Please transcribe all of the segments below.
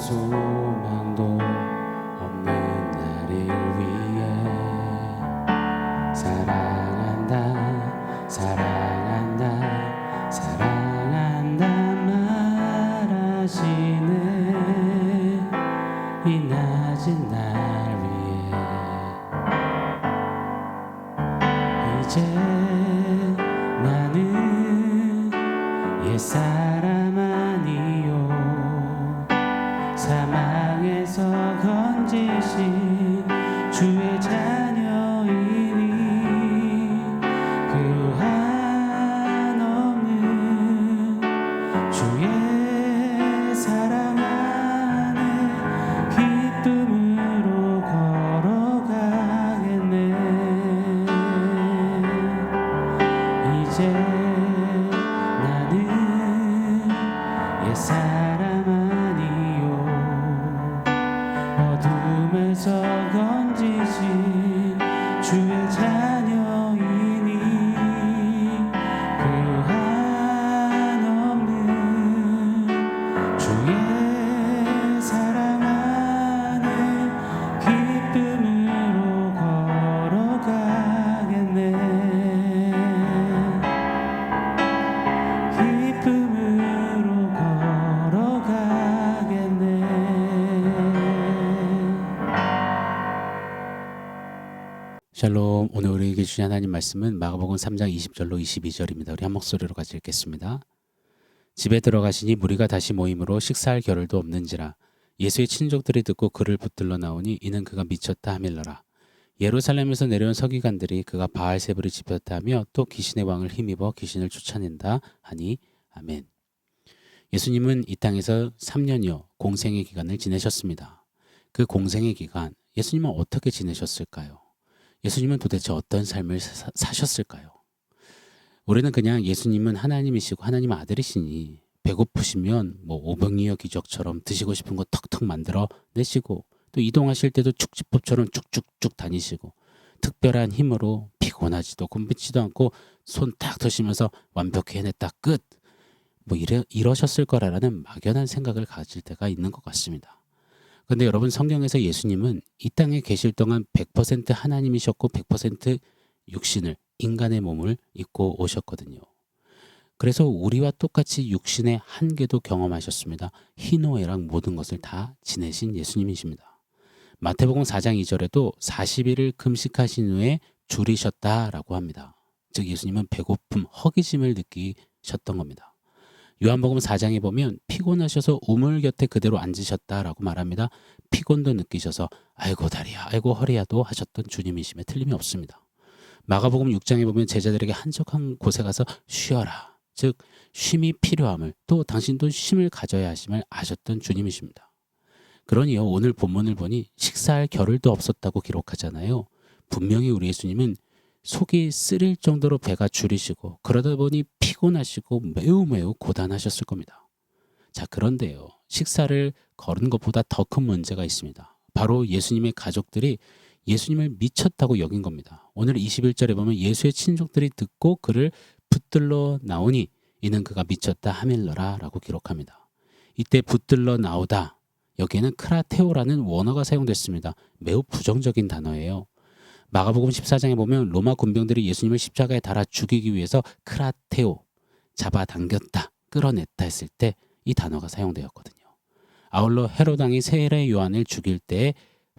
소망도 없는 나를 위해 사랑한다 사랑한다 사랑한다 말하시네 이 낮은 날 위해 이제 나는 옛사람 아니요 사망에서 건지신 주의 자녀이니 그 한없는 주의 사랑 안에 기쁨으로 걸어가겠네 이제 나는 옛사람 아니요 어둠에서 건지신 주의 자녀이니 그 한없는 주의 사랑 안에 기쁨으로 걸어가겠네 기쁨으로 걸어가겠네. 샬롬. 오늘 우리에게 주신 하나님 말씀은 마가복음 3장 20절로 22절입니다. 우리 한 목소리로 같이 읽겠습니다. 집에 들어가시니 무리가 다시 모임으로 식사할 겨를도 없는지라 예수의 친족들이 듣고 그를 붙들러 나오니 이는 그가 미쳤다 하밀러라. 예루살렘에서 내려온 서기관들이 그가 바알세불이 집혔다 하며 또 귀신의 왕을 힘입어 귀신을 쫓아낸다 하니 아멘. 예수님은 이 땅에서 3년여 공생의 기간을 지내셨습니다. 그 공생의 기간 예수님은 어떻게 지내셨을까요? 예수님은 도대체 어떤 삶을 사셨을까요? 우리는 그냥 예수님은 하나님이시고 하나님 아들이시니 배고프시면 뭐 오병이어 기적처럼 드시고 싶은 거 턱턱 만들어 내시고 또 이동하실 때도 축지법처럼 쭉쭉쭉 다니시고 특별한 힘으로 피곤하지도 굶지도 않고 손 딱 드시면서 완벽히 해냈다 끝 뭐 이러셨을 거라는 막연한 생각을 가질 때가 있는 것 같습니다. 그런데 여러분 성경에서 예수님은 이 땅에 계실 동안 100% 하나님이셨고 100% 육신을 인간의 몸을 입고 오셨거든요. 그래서 우리와 똑같이 육신의 한계도 경험하셨습니다. 희노애락 모든 것을 다 지내신 예수님이십니다. 마태복음 4장 2절에도 40일을 금식하신 후에 줄이셨다라고 합니다. 즉 예수님은 배고픔, 허기짐을 느끼셨던 겁니다. 요한복음 4장에 보면 피곤하셔서 우물 곁에 그대로 앉으셨다라고 말합니다. 피곤도 느끼셔서 아이고 다리야 아이고 허리야도 하셨던 주님이심에 틀림이 없습니다. 마가복음 6장에 보면 제자들에게 한적한 곳에 가서 쉬어라. 즉 쉼이 필요함을 또 당신도 쉼을 가져야 하심을 아셨던 주님이십니다. 그러니요 오늘 본문을 보니 식사할 겨를도 없었다고 기록하잖아요. 분명히 우리 예수님은 속이 쓰릴 정도로 배가 줄이시고 그러다 보니 피곤하시고 매우 고단하셨을 겁니다. 자 그런데요 식사를 거른 것보다 더 큰 문제가 있습니다. 바로 예수님의 가족들이 예수님을 미쳤다고 여긴 겁니다. 오늘 21절에 보면 예수의 친족들이 듣고 그를 붙들러 나오니 이는 그가 미쳤다 하밀러라 라고 기록합니다. 이때 붙들러 나오다 여기에는 크라테오라는 원어가 사용됐습니다. 매우 부정적인 단어예요. 마가복음 14장에 보면 로마 군병들이 예수님을 십자가에 달아 죽이기 위해서 크라테오, 잡아당겼다, 끌어냈다 했을 때 이 단어가 사용되었거든요. 아울러 헤롯 왕이 세례 요한을 죽일 때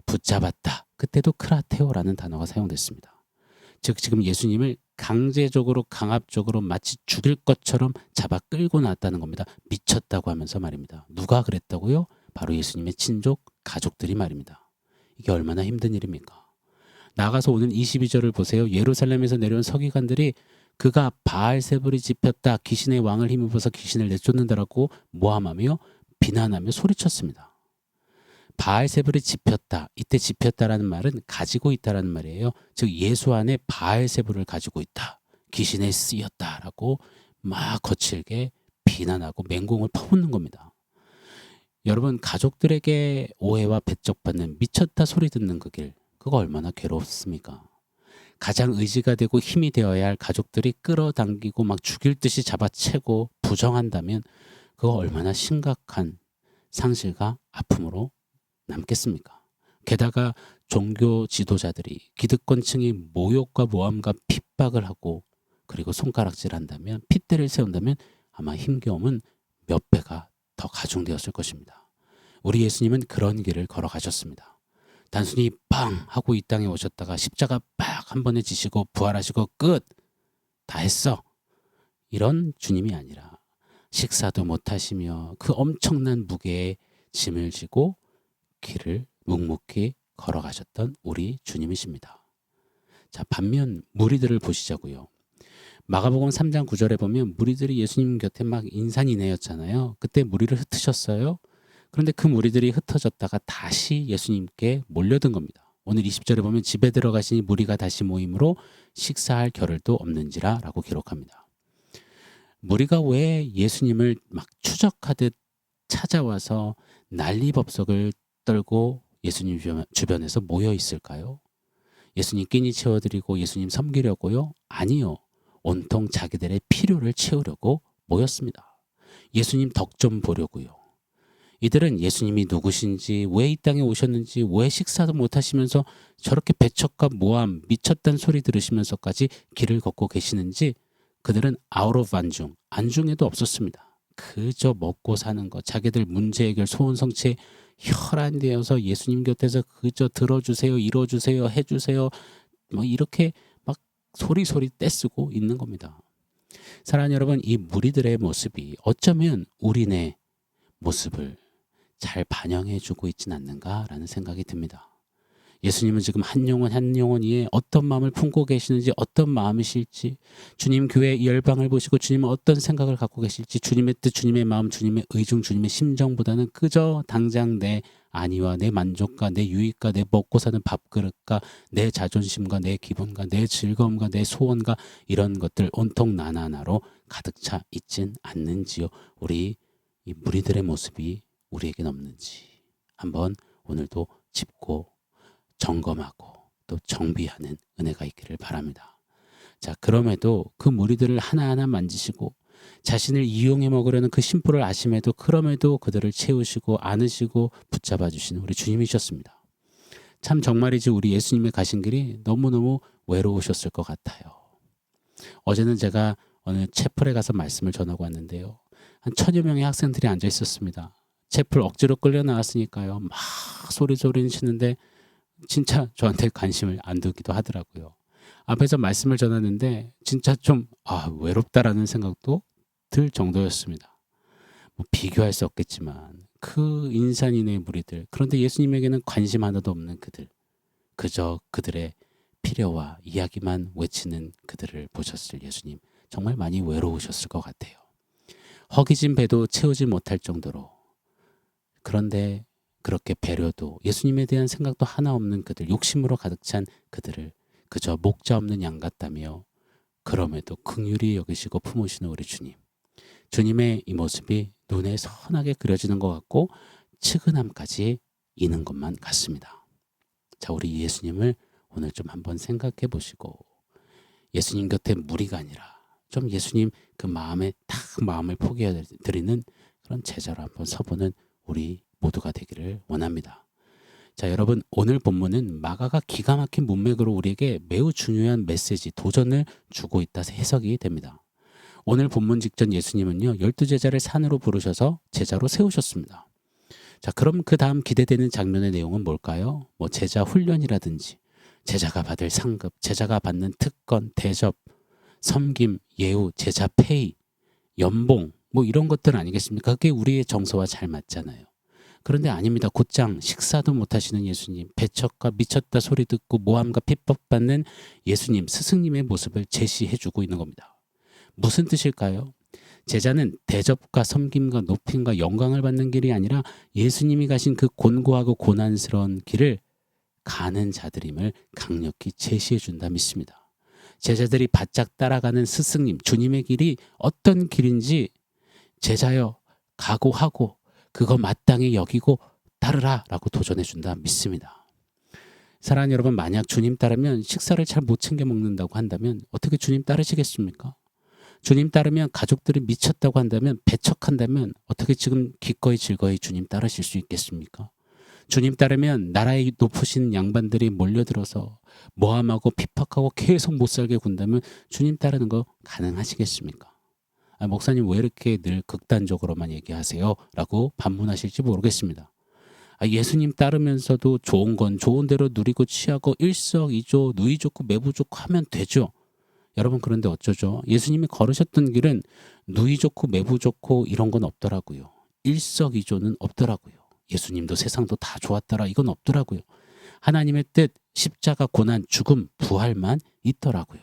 붙잡았다. 그때도 크라테오라는 단어가 사용됐습니다. 즉 지금 예수님을 강제적으로 강압적으로 마치 죽일 것처럼 잡아 끌고 나왔다는 겁니다. 미쳤다고 하면서 말입니다. 누가 그랬다고요? 바로 예수님의 친족, 가족들이 말입니다. 이게 얼마나 힘든 일입니까? 나가서 오는 22절을 보세요. 예루살렘에서 내려온 서기관들이 그가 바알세불이 집혔다. 귀신의 왕을 힘입어서 귀신을 내쫓는다라고 모함하며 비난하며 소리쳤습니다. 바알세불이 집혔다. 이때 집혔다라는 말은 가지고 있다라는 말이에요. 즉 예수 안에 바알세불을 가지고 있다. 귀신에 쓰였다라고 막 거칠게 비난하고 맹공을 퍼붓는 겁니다. 여러분 가족들에게 오해와 배척받는 미쳤다 소리 듣는 그 길 그거 얼마나 괴롭습니까? 가장 의지가 되고 힘이 되어야 할 가족들이 끌어당기고 막 죽일 듯이 잡아채고 부정한다면 그거 얼마나 심각한 상실과 아픔으로 남겠습니까? 게다가 종교 지도자들이 기득권층이 모욕과 모함과 핍박을 하고 그리고 손가락질한다면 핏대를 세운다면 아마 힘겨움은 몇 배가 더 가중되었을 것입니다. 우리 예수님은 그런 길을 걸어가셨습니다. 단순히 빵 하고 이 땅에 오셨다가 십자가 빡 한 번에 지시고 부활하시고 끝! 다 했어! 이런 주님이 아니라 식사도 못하시며 그 엄청난 무게의 짐을 지고 길을 묵묵히 걸어가셨던 우리 주님이십니다. 자, 반면 무리들을 보시자고요. 마가복음 3장 9절에 보면 무리들이 예수님 곁에 막 인산인해였잖아요. 그때 무리를 흩으셨어요. 그런데 그 무리들이 흩어졌다가 다시 예수님께 몰려든 겁니다. 오늘 20절에 보면 집에 들어가시니 무리가 다시 모임으로 식사할 겨를도 없는지라 라고 기록합니다. 무리가 왜 예수님을 막 추적하듯 찾아와서 난리법석을 떨고 예수님 주변에서 모여 있을까요? 예수님 끼니 채워드리고 예수님 섬기려고요? 아니요. 온통 자기들의 필요를 채우려고 모였습니다. 예수님 덕 좀 보려고요. 이들은 예수님이 누구신지, 왜 이 땅에 오셨는지, 왜 식사도 못하시면서 저렇게 배척과 모함, 미쳤다는 소리 들으시면서까지 길을 걷고 계시는지 그들은 아웃 오브 안중에도 없었습니다. 그저 먹고 사는 것, 자기들 문제 해결, 소원 성취에 혈안되어서 예수님 곁에서 그저 들어주세요, 이뤄주세요, 해주세요, 뭐 이렇게 막 소리 떼쓰고 있는 겁니다. 사랑하는 여러분, 이 무리들의 모습이 어쩌면 우리네 모습을 잘 반영해주고 있진 않는가라는 생각이 듭니다. 예수님은 지금 한 영혼 위에 어떤 마음을 품고 계시는지, 어떤 마음이실지, 주님 교회 열방을 보시고 주님은 어떤 생각을 갖고 계실지, 주님의 뜻, 주님의 마음, 주님의 의중, 주님의 심정보다는 그저 당장 내 안위와 내 만족과 내 유익과 내 먹고 사는 밥그릇과 내 자존심과 내 기분과 내 즐거움과 내 소원과 이런 것들 온통 나 하나로 가득 차 있진 않는지요. 우리 이 무리들의 모습이 우리에겐 없는지 한번 오늘도 짚고 점검하고 또 정비하는 은혜가 있기를 바랍니다. 자, 그럼에도 그 무리들을 하나하나 만지시고 자신을 이용해 먹으려는 그 심보를 아심에도 그럼에도 그들을 채우시고 안으시고 붙잡아 주시는 우리 주님이셨습니다. 참 정말이지 우리 예수님의 가신 길이 너무너무 외로우셨을 것 같아요. 어제는 제가 어느 채플에 가서 말씀을 전하고 왔는데요. 한 1000여 명의 학생들이 앉아 있었습니다. 채플 억지로 끌려 나왔으니까요. 막 소리 치는데 진짜 저한테 관심을 안 두기도 하더라고요. 앞에서 말씀을 전하는데 진짜 좀 외롭다라는 생각도 들 정도였습니다. 뭐 비교할 수 없겠지만 그 인산인해의 무리들, 그런데 예수님에게는 관심 하나도 없는 그들, 그저 그들의 필요와 이야기만 외치는 그들을 보셨을 예수님, 정말 많이 외로우셨을 것 같아요. 허기진 배도 채우지 못할 정도로, 그런데 그렇게 배려도 예수님에 대한 생각도 하나 없는 그들, 욕심으로 가득 찬 그들을 그저 목자 없는 양 같다며 그럼에도 긍휼히 여기시고 품으시는 우리 주님, 주님의 이 모습이 눈에 선하게 그려지는 것 같고 측은함까지 있는 것만 같습니다. 자, 우리 예수님을 오늘 좀 한번 생각해 보시고 예수님 곁에 무리가 아니라 좀 예수님 그 마음에 딱 마음을 포기해 드리는 그런 제자로 한번 서보는 우리 모두가 되기를 원합니다. 자, 여러분, 오늘 본문은 마가가 기가 막힌 문맥으로 우리에게 매우 중요한 메시지, 도전을 주고 있다 해석이 됩니다. 오늘 본문 직전 예수님은요 12제자를 산으로 부르셔서 제자로 세우셨습니다. 자, 그럼 그 다음 기대되는 장면의 내용은 뭘까요? 뭐 제자 훈련이라든지 제자가 받을 상급, 제자가 받는 특권, 대접, 섬김, 예우, 제자 페이, 연봉, 뭐 이런 것들 아니겠습니까? 그게 우리의 정서와 잘 맞잖아요. 그런데 아닙니다. 곧장 식사도 못하시는 예수님, 배척과 미쳤다 소리 듣고 모함과 핍박받는 예수님, 스승님의 모습을 제시해주고 있는 겁니다. 무슨 뜻일까요? 제자는 대접과 섬김과 높임과 영광을 받는 길이 아니라 예수님이 가신 그 곤고하고 고난스러운 길을 가는 자들임을 강력히 제시해 준다 믿습니다. 제자들이 바짝 따라가는 스승님, 주님의 길이 어떤 길인지 제자여 각오하고 그거 마땅히 여기고 따르라 라고 도전해 준다 믿습니다. 사랑하는 여러분, 만약 주님 따르면 식사를 잘 못 챙겨 먹는다고 한다면 어떻게 주님 따르시겠습니까? 주님 따르면 가족들이 미쳤다고 한다면, 배척한다면 어떻게 지금 기꺼이 즐거이 주님 따르실 수 있겠습니까? 주님 따르면 나라의 높으신 양반들이 몰려들어서 모함하고 핍박하고 계속 못 살게 군다면 주님 따르는 거 가능하시겠습니까? 목사님 왜 이렇게 늘 극단적으로만 얘기하세요? 라고 반문하실지 모르겠습니다. 예수님 따르면서도 좋은 건 좋은 대로 누리고 취하고 일석이조 누이 좋고 매부 좋고 하면 되죠. 여러분, 그런데 어쩌죠? 예수님이 걸으셨던 길은 누이 좋고 매부 좋고 이런 건 없더라고요. 일석이조는 없더라고요. 예수님도 세상도 다 좋았더라 이건 없더라고요. 하나님의 뜻, 십자가, 고난, 죽음, 부활만 있더라고요.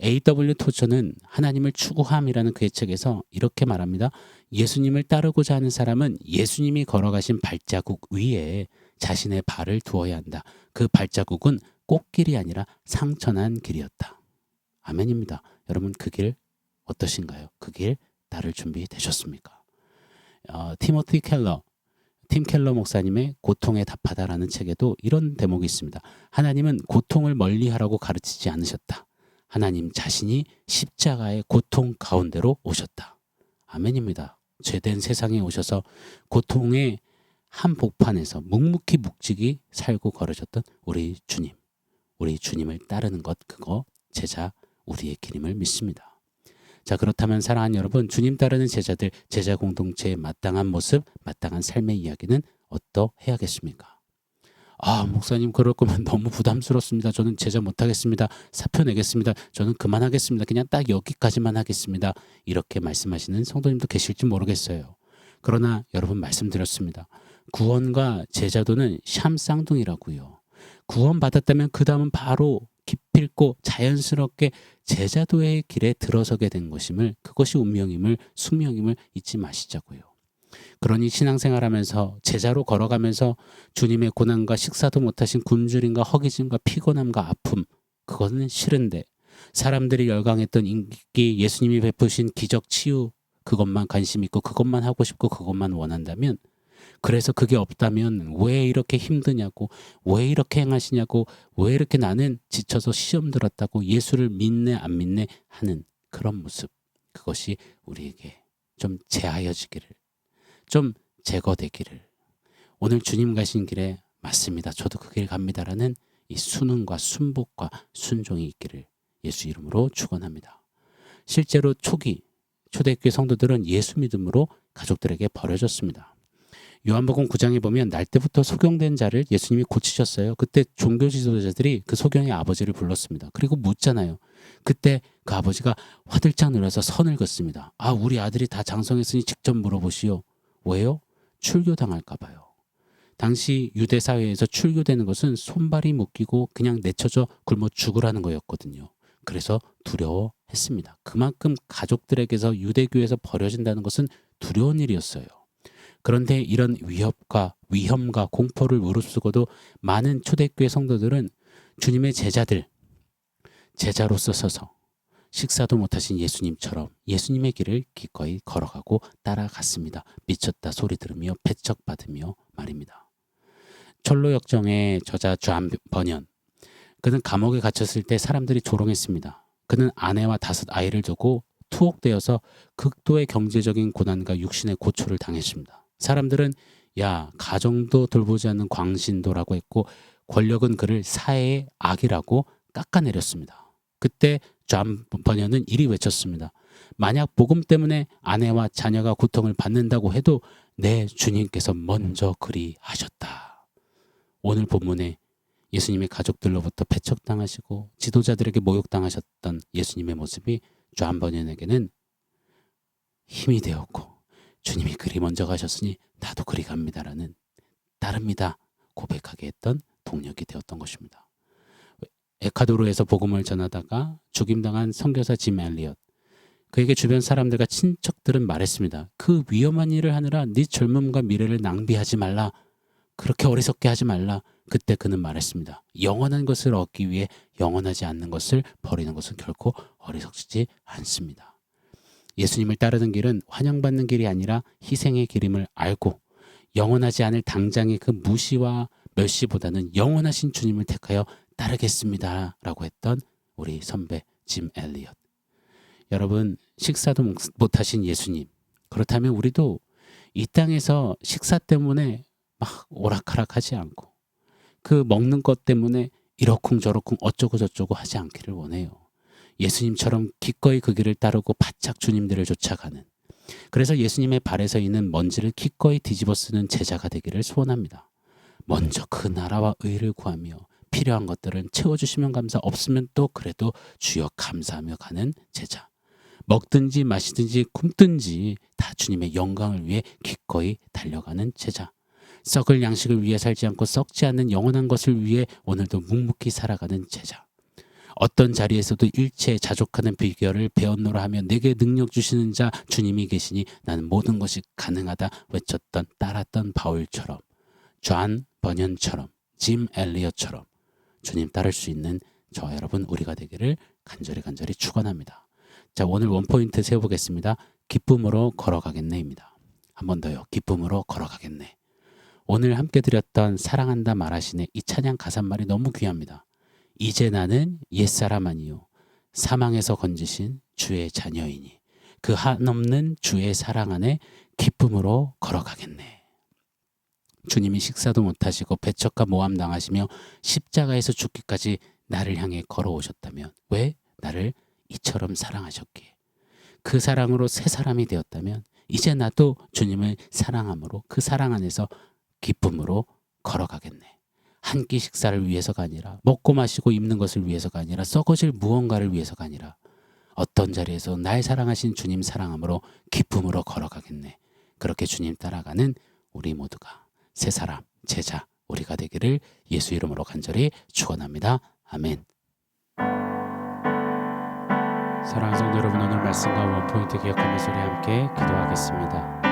A.W. 토저는 하나님을 추구함이라는 그의 책에서 이렇게 말합니다. 예수님을 따르고자 하는 사람은 예수님이 걸어가신 발자국 위에 자신의 발을 두어야 한다. 그 발자국은 꽃길이 아니라 상처난 길이었다. 아멘입니다. 여러분, 그 길 어떠신가요? 그 길 따를 준비 되셨습니까? 팀 켈러 목사님의 고통에 답하다라는 책에도 이런 대목이 있습니다. 하나님은 고통을 멀리하라고 가르치지 않으셨다. 하나님 자신이 십자가의 고통 가운데로 오셨다. 아멘입니다. 죄된 세상에 오셔서 고통의 한복판에서 묵묵히 묵직히 살고 걸으셨던 우리 주님. 우리 주님을 따르는 것, 그거 제자 우리의 길임을 믿습니다. 자, 그렇다면 사랑하는 여러분, 주님 따르는 제자들, 제자 공동체의 마땅한 모습, 마땅한 삶의 이야기는 어떠해야겠습니까? 목사님, 그럴 거면 너무 부담스럽습니다. 저는 제자 못하겠습니다. 사표 내겠습니다. 저는 그만하겠습니다. 그냥 딱 여기까지만 하겠습니다. 이렇게 말씀하시는 성도님도 계실지 모르겠어요. 그러나 여러분, 말씀드렸습니다. 구원과 제자도는 샴쌍둥이라고요. 구원받았다면 그 다음은 바로 기필코 자연스럽게 제자도의 길에 들어서게 된 것임을, 그것이 운명임을, 숙명임을 잊지 마시자고요. 그러니 신앙생활하면서 제자로 걸어가면서 주님의 고난과 식사도 못하신 굶주림과 허기짐과 피곤함과 아픔, 그거는 싫은데 사람들이 열광했던 인기, 예수님이 베푸신 기적 치유, 그것만 관심 있고 그것만 하고 싶고 그것만 원한다면, 그래서 그게 없다면 왜 이렇게 힘드냐고, 왜 이렇게 행하시냐고, 왜 이렇게 나는 지쳐서 시험 들었다고 예수를 믿네 안 믿네 하는 그런 모습, 그것이 우리에게 좀 제하여지기를, 좀 제거되기를, 오늘 주님 가신 길에 맞습니다, 저도 그 길 갑니다라는 이 순응과 순복과 순종이 있기를 예수 이름으로 축원합니다. 실제로 초대교회 성도들은 예수 믿음으로 가족들에게 버려졌습니다. 요한복음 9장에 보면 날 때부터 소경된 자를 예수님이 고치셨어요. 그때 종교 지도자들이 그 소경의 아버지를 불렀습니다. 그리고 묻잖아요. 그때 그 아버지가 화들짝 놀라서 선을 긋습니다. 우리 아들이 다 장성했으니 직접 물어보시오. 왜요? 출교당할까 봐요. 당시 유대 사회에서 출교되는 것은 손발이 묶이고 그냥 내쳐져 굶어 죽으라는 거였거든요. 그래서 두려워했습니다. 그만큼 가족들에게서 유대교에서 버려진다는 것은 두려운 일이었어요. 그런데 이런 위험과 공포를 무릅쓰고도 많은 초대교회 성도들은 주님의 제자로서 서서 식사도 못하신 예수님처럼 예수님의 길을 기꺼이 걸어가고 따라갔습니다. 미쳤다 소리 들으며 배척받으며 말입니다. 철로역정의 저자 존 버년, 그는 감옥에 갇혔을 때 사람들이 조롱했습니다. 그는 아내와 5 아이를 두고 투옥되어서 극도의 경제적인 고난과 육신의 고초를 당했습니다. 사람들은 가정도 돌보지 않는 광신도라고 했고, 권력은 그를 사회의 악이라고 깎아내렸습니다. 그때 존 버년은 이리 외쳤습니다. 만약 복음 때문에 아내와 자녀가 고통을 받는다고 해도 내 주님께서 먼저 그리하셨다. 오늘 본문에 예수님의 가족들로부터 배척당하시고 지도자들에게 모욕당하셨던 예수님의 모습이 존 버년에게는 힘이 되었고, 주님이 그리 먼저 가셨으니 나도 그리 갑니다라는, 따릅니다 고백하게 했던 동력이 되었던 것입니다. 에콰도르에서 복음을 전하다가 죽임당한 선교사 짐 엘리엇, 그에게 주변 사람들과 친척들은 말했습니다. 그 위험한 일을 하느라 네 젊음과 미래를 낭비하지 말라. 그렇게 어리석게 하지 말라. 그때 그는 말했습니다. 영원한 것을 얻기 위해 영원하지 않는 것을 버리는 것은 결코 어리석지 않습니다. 예수님을 따르는 길은 환영받는 길이 아니라 희생의 길임을 알고, 영원하지 않을 당장의 그 무시와 멸시보다는 영원하신 주님을 택하여 따르겠습니다 라고 했던 우리 선배 짐 엘리엇. 여러분, 식사도 못하신 예수님. 그렇다면 우리도 이 땅에서 식사 때문에 막 오락가락하지 않고 그 먹는 것 때문에 이러쿵저러쿵 어쩌고 저쩌고 하지 않기를 원해요. 예수님처럼 기꺼이 그 길을 따르고 바짝 주님들을 쫓아가는, 그래서 예수님의 발에서 있는 먼지를 기꺼이 뒤집어 쓰는 제자가 되기를 소원합니다. 먼저 그 나라와 의를 구하며 필요한 것들은 채워주시면 감사, 없으면 또 그래도 주여 감사하며 가는 제자. 먹든지 마시든지 굶든지 다 주님의 영광을 위해 기꺼이 달려가는 제자. 썩을 양식을 위해 살지 않고 썩지 않는 영원한 것을 위해 오늘도 묵묵히 살아가는 제자. 어떤 자리에서도 일체에 자족하는 비결을 배웠노라 하며 내게 능력 주시는 자 주님이 계시니 나는 모든 것이 가능하다 외쳤던 따랐던 바울처럼, 존 버년처럼, 짐 엘리엇처럼 주님 따를 수 있는 저와 여러분 우리가 되기를 간절히 축원합니다. 자, 오늘 원포인트 세워보겠습니다. 기쁨으로 걸어가겠네입니다. 한 번 더요. 기쁨으로 걸어가겠네. 오늘 함께 드렸던 사랑한다 말하시네, 이 찬양 가사말이 너무 귀합니다. 이제 나는 옛사람 아니요 사망에서 건지신 주의 자녀이니 그 한없는 주의 사랑 안에 기쁨으로 걸어가겠네. 주님이 식사도 못하시고 배척과 모함 당하시며 십자가에서 죽기까지 나를 향해 걸어오셨다면 왜 나를 이처럼 사랑하셨기에, 그 사랑으로 새 사람이 되었다면 이제 나도 주님을 사랑함으로 그 사랑 안에서 기쁨으로 걸어가겠네. 한 끼 식사를 위해서가 아니라, 먹고 마시고 입는 것을 위해서가 아니라, 썩어질 무언가를 위해서가 아니라 어떤 자리에서 날 사랑하신 주님 사랑함으로 기쁨으로 걸어가겠네. 그렇게 주님 따라가는 우리 모두가 새 사람, 제자 우리가 되기를 예수 이름으로 간절히 축원합니다. 아멘. 사랑하는 성도 여러분, 오늘 말씀과 원포인트 기억하면서 우리 함께 기도하겠습니다.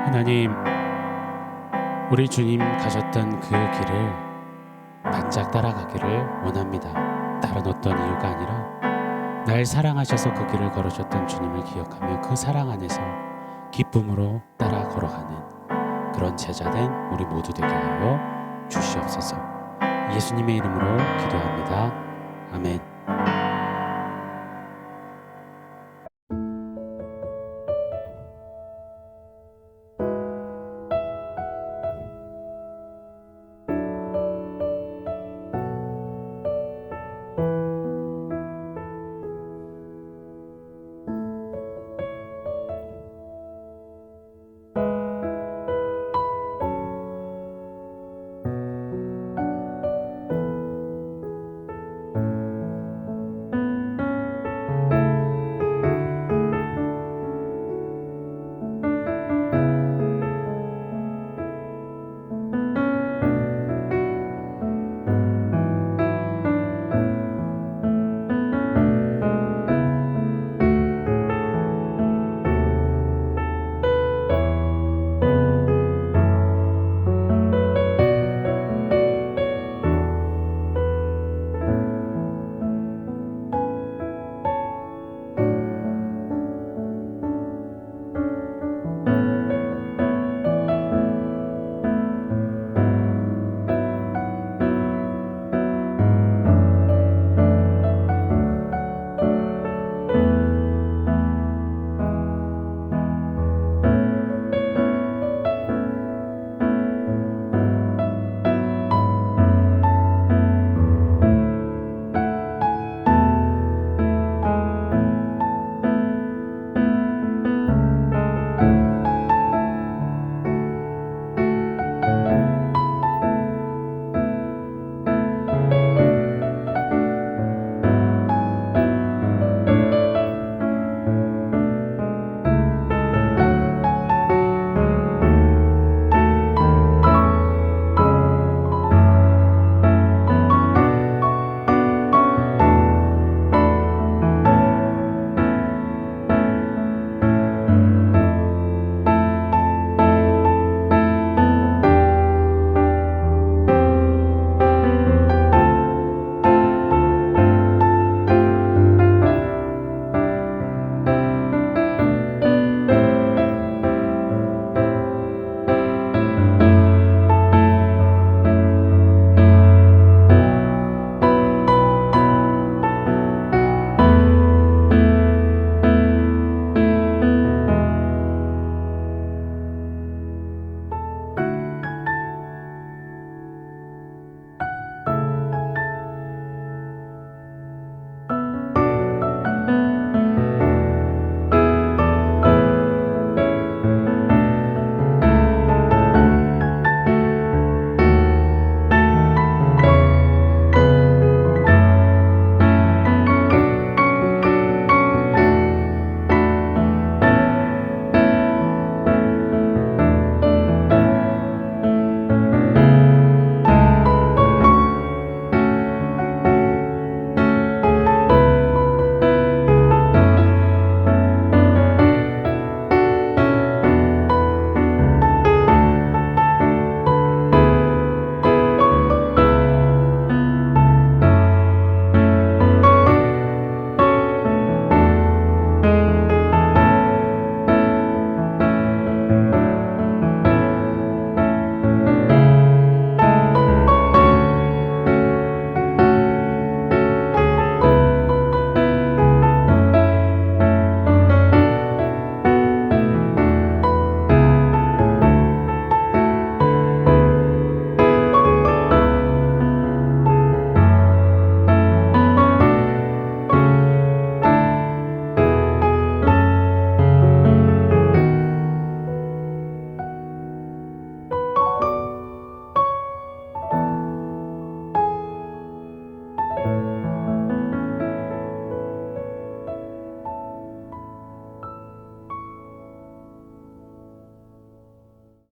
하나님, 우리 주님 가셨던 그 길을 바짝 따라가기를 원합니다. 다른 어떤 이유가 아니라 날 사랑하셔서 그 길을 걸으셨던 주님을 기억하며 그 사랑 안에서 기쁨으로 따라 걸어가는 그런 제자된 우리 모두 되게 하여 주시옵소서. 예수님의 이름으로 기도합니다. 아멘.